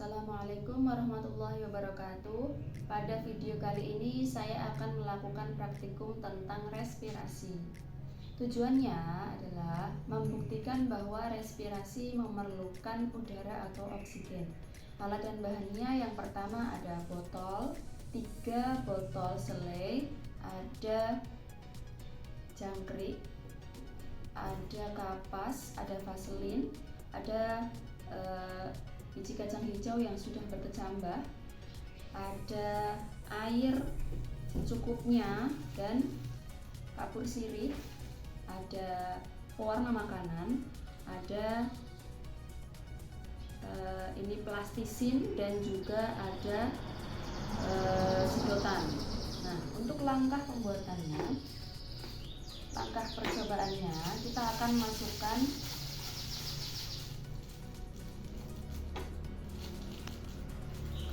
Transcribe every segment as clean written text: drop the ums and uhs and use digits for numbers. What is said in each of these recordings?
Assalamualaikum warahmatullahi wabarakatuh. Pada video kali ini saya akan melakukan praktikum tentang respirasi. Tujuannya adalah membuktikan bahwa respirasi memerlukan udara atau oksigen. Alat dan bahannya yang pertama ada botol, 3 botol selai, ada jangkrik, ada kapas, ada vaselin, ada biji kacang hijau yang sudah berkecambah, ada air secukupnya dan kapur sirih, ada pewarna makanan, ada ini plastisin dan juga ada sedotan. Nah, untuk langkah pembuatannya, langkah percobaannya, kita akan masukkan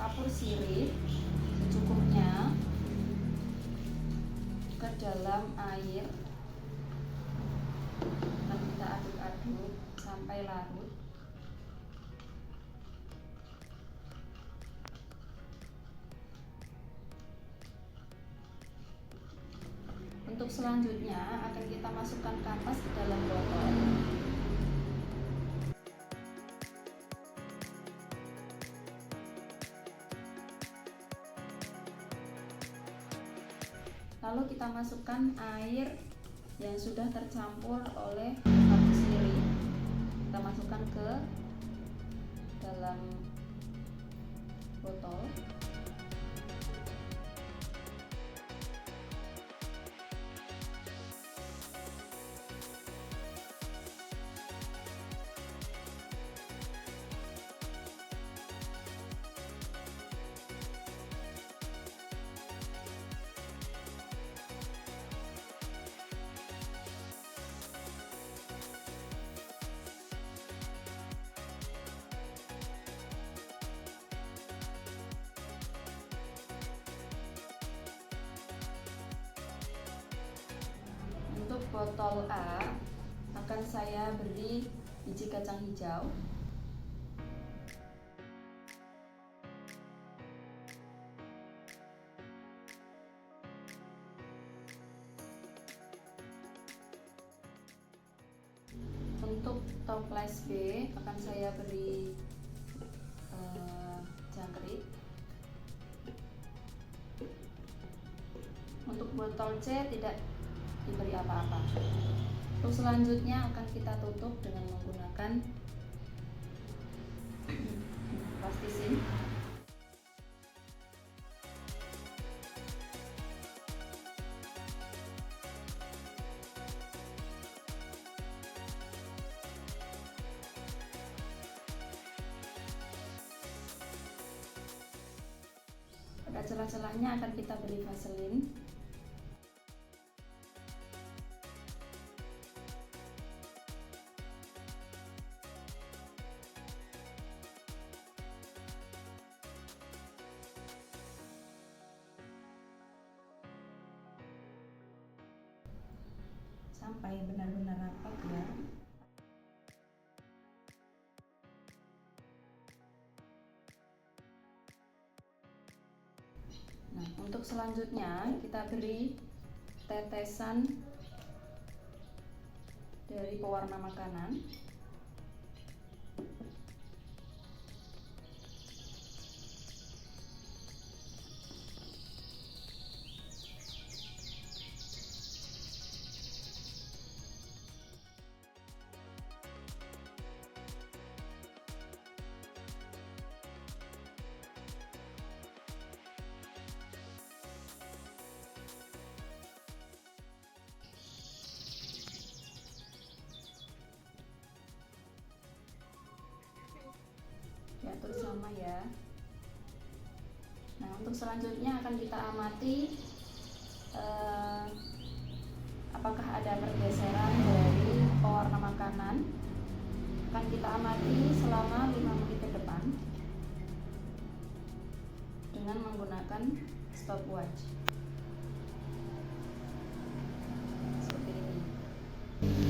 kapur sirih secukupnya ke dalam air dan kita aduk-aduk sampai larut. Untuk selanjutnya akan kita masukkan kapas ke dalam botol. Lalu kita masukkan air yang sudah tercampur oleh kapur sirih. Kita masukkan ke dalam botol. Untuk botol A akan saya beri biji kacang hijau. Untuk toples B akan saya beri jangkrik. Untuk botol C tidak diberi apa-apa. Untuk selanjutnya akan kita tutup dengan menggunakan plastisin. Pada celah-celahnya akan kita beri vaselin. Sampai benar-benar rapat ya. Nah, untuk selanjutnya kita beri tetesan dari pewarna makanan. Diatur sama ya. Nah, untuk selanjutnya akan kita amati apakah ada pergeseran dari pewarna makanan. Akan kita amati selama 5 menit ke depan dengan menggunakan stopwatch seperti ini.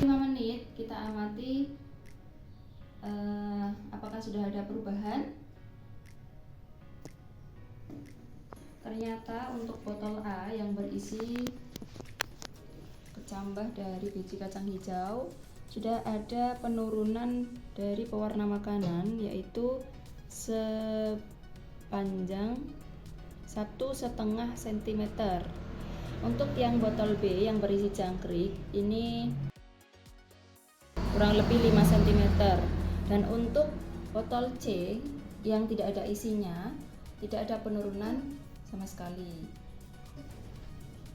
5 menit kita amati apakah sudah ada perubahan. ternyata untuk botol A yang berisi kecambah dari biji kacang hijau sudah ada penurunan dari pewarna makanan, yaitu sepanjang 1,5 cm. Untuk yang botol B yang berisi jangkrik ini kurang lebih 5 cm, dan untuk botol C yang tidak ada isinya tidak ada penurunan sama sekali.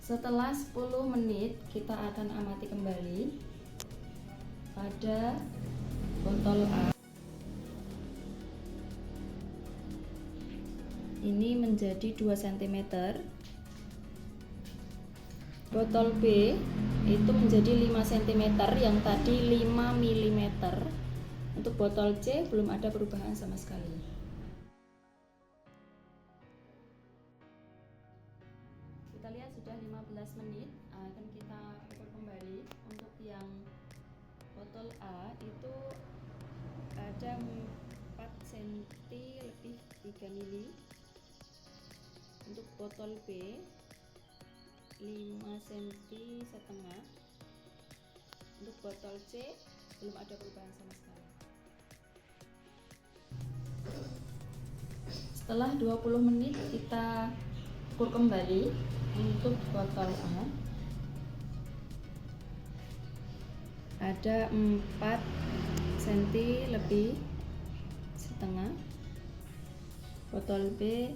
Setelah 10 menit kita akan amati kembali pada botol A. Ini menjadi 2 cm. Botol B itu menjadi 5 cm, yang tadi 5 mm. Untuk botol C belum ada perubahan sama sekali. Kita lihat sudah 15 menit, akan kita ukur kembali. Untuk yang botol A itu ada 4 cm lebih 3 mili. Untuk botol B 5 cm setengah. Untuk botol C belum ada perubahan sama sekali. Setelah 20 menit kita ukur kembali. Untuk botol A ada 4 cm lebih setengah. Botol B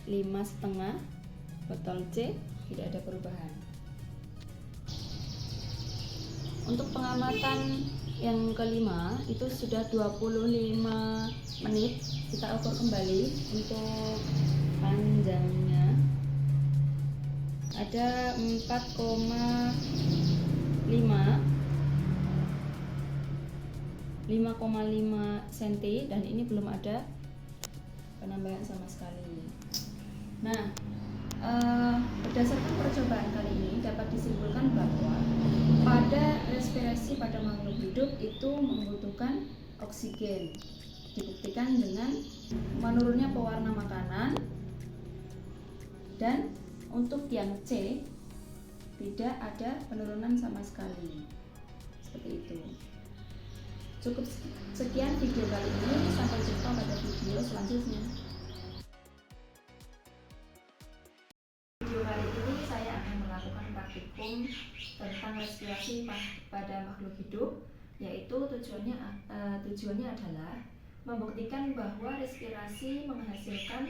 5,5. Botol C tidak ada perubahan. Untuk pengamatan yang kelima itu sudah 25 menit. Kita ukur kembali. Untuk panjangnya ada 5,5 cm, dan ini belum ada penambahan sama sekali. Nah, berdasarkan percobaan kali ini dapat disimpulkan bahwa pada respirasi pada makhluk hidup itu membutuhkan oksigen. Dibuktikan dengan menurunnya pewarna makanan, dan untuk yang C tidak ada penurunan sama sekali. Seperti itu. Cukup sekian video kali ini, sampai jumpa pada video selanjutnya. Video kali ini saya akan melakukan praktikum tentang respirasi pada makhluk hidup, yaitu tujuannya adalah membuktikan bahwa respirasi menghasilkan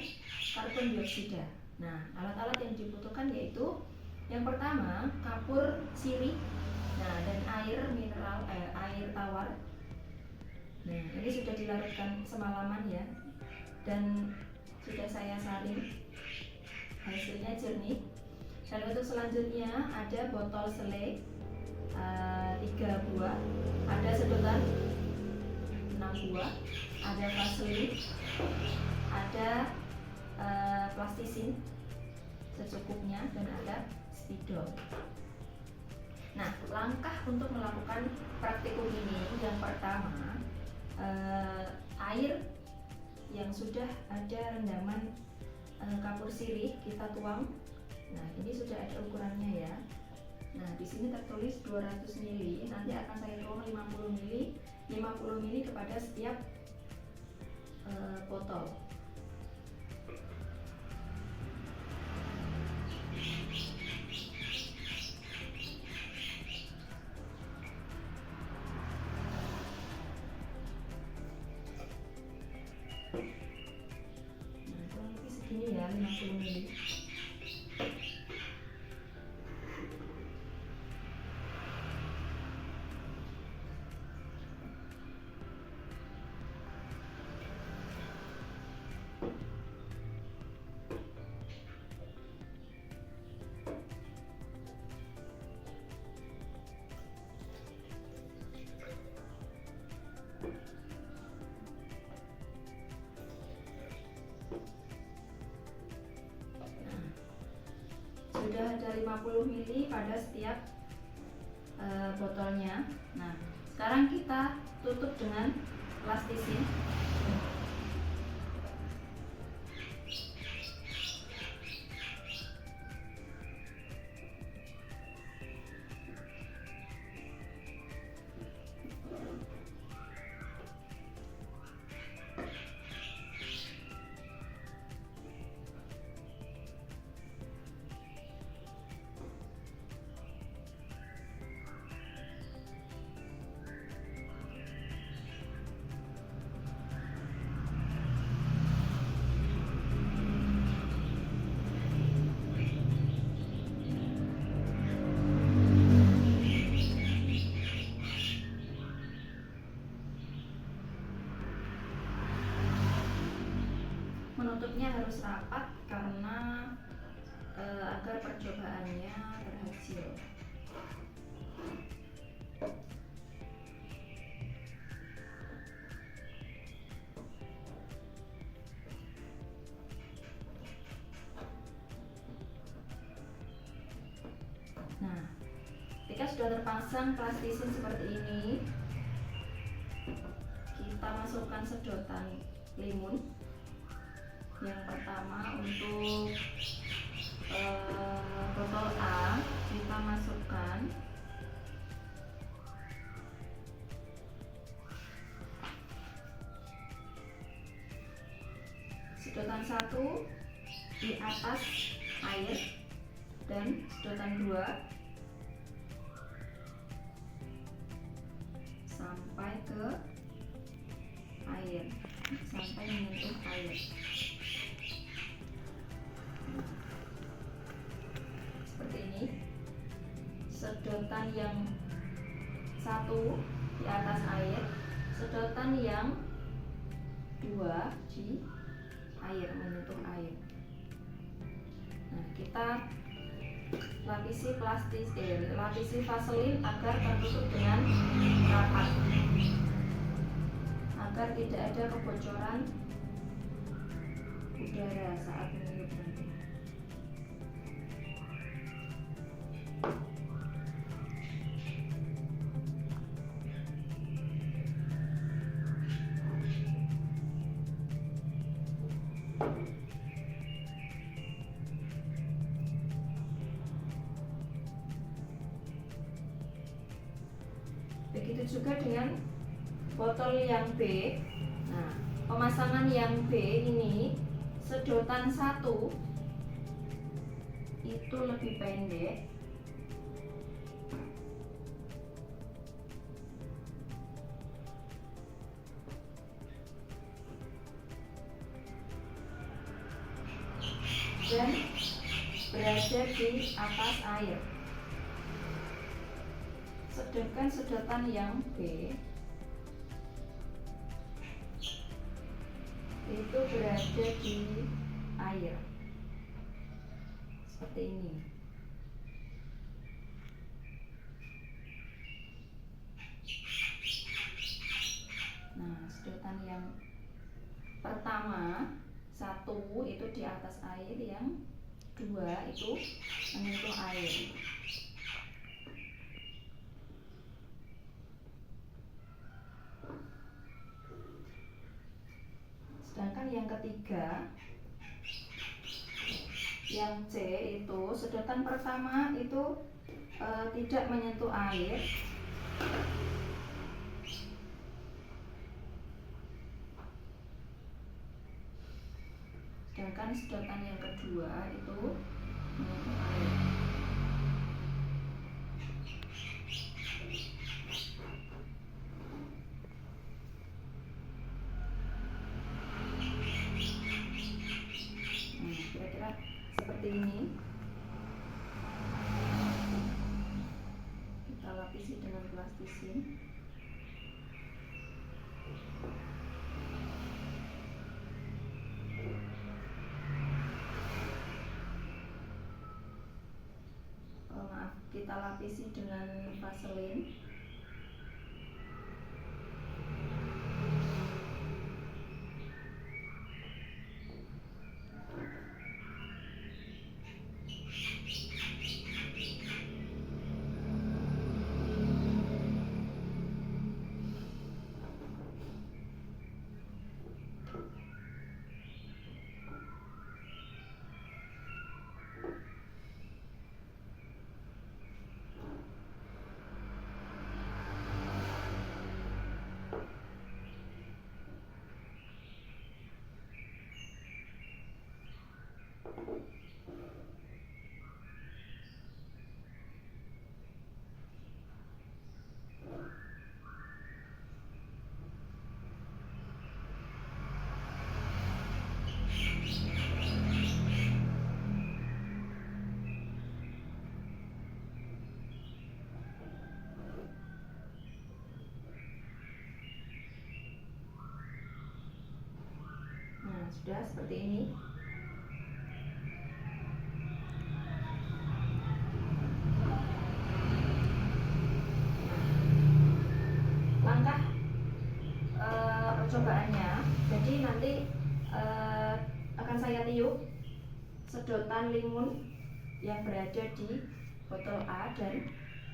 karbon dioksida. Nah, alat-alat yang dibutuhkan yaitu yang pertama kapur sirih, dan air mineral, air tawar. Nah, ini sudah dilarutkan semalaman ya, dan sudah saya saring, hasilnya jernih. Dan untuk selanjutnya ada botol selai 3 buah, ada sedotan 6 buah, ada vaselin, ada plastisin secukupnya, dan ada spidol. Nah, langkah untuk melakukan praktikum ini yang pertama, air yang sudah ada rendaman kapur sirih kita tuang. Nah, ini sudah ada ukurannya ya. Nah, di sini tertulis 200 ml, nanti akan saya tuang 50 ml kepada setiap botol. Nah, kurang lebih segini ya, 50 ml. Sudah ada 50 ml pada setiap botolnya. Nah, sekarang kita tutup dengan plastisin. Menutupnya harus rapat karena agar percobaannya berhasil. Nah, ketika sudah terpasang plastisin seperti ini, kita masukkan sedotan limun. Yang pertama untuk botol A kita masukkan sedotan 1 di atas air dan sedotan 2 sampai ke air, sampai menyentuh air. Seperti ini. Sedotan yang 1 di atas air, sedotan yang 2 di air, menyentuh air. Nah, kita lapisi vaselin agar tertutup dengan rapat, agar tidak ada kebocoran udara saat meniup nanti. Begitu juga dengan botol yang B. Nah, pemasangan yang B ini sedotan 1 itu lebih pendek, dan berada di atas air. Sedangkan sedotan yang B itu berada di air, seperti ini. Nah, sedotan yang pertama 1 itu di atas air, yang 2 itu menyentuh air. Sedangkan yang ketiga, yang C itu sedotan pertama itu tidak menyentuh air, sedangkan sedotan yang kedua itu menyentuh air. Kira-kira seperti ini. Kita lapisi dengan plastisin. Kita lapisi dengan vaselin. sudah seperti ini. Langkah percobaannya, jadi nanti akan saya tiup sedotan limun yang berada di botol A dan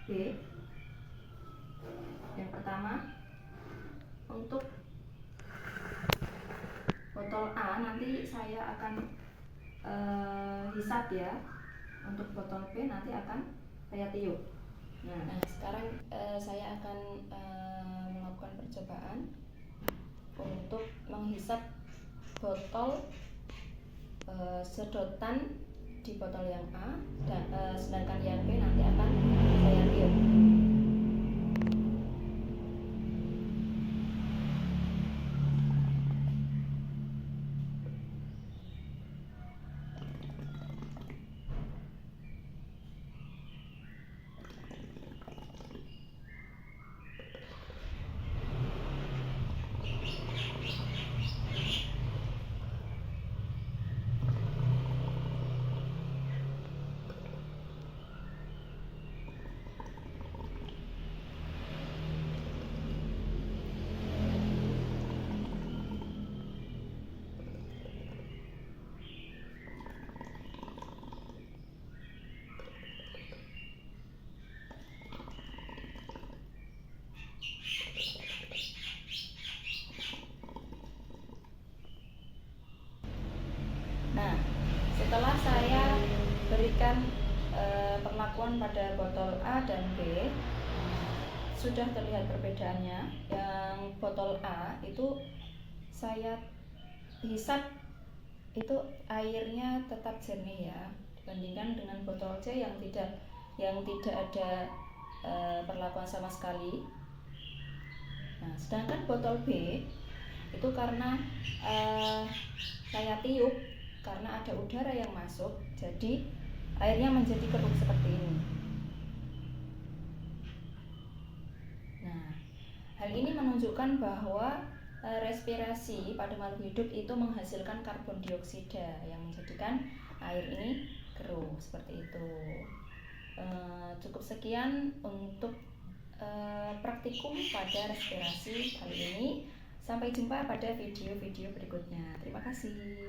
B. Yang pertama, untuk botol A nanti saya akan hisap ya. Untuk botol B nanti akan saya tiup. Nah sekarang saya akan melakukan percobaan untuk menghisap botol sedotan di botol yang A, dan sedangkan yang B nanti akan saya tiup. Nah, setelah saya berikan perlakuan pada botol A dan B, sudah terlihat perbedaannya. Yang botol A itu saya hisap itu airnya tetap jernih ya, dibandingkan dengan botol C yang tidak ada perlakuan sama sekali. Nah, sedangkan botol B itu karena saya tiup, karena ada udara yang masuk, jadi airnya menjadi keruh seperti ini. Nah, hal ini menunjukkan bahwa respirasi pada makhluk hidup itu menghasilkan karbon dioksida yang menjadikan air ini keruh seperti itu. Cukup sekian untuk praktikum pada respirasi kali ini. Sampai jumpa pada video-video berikutnya. Terima kasih.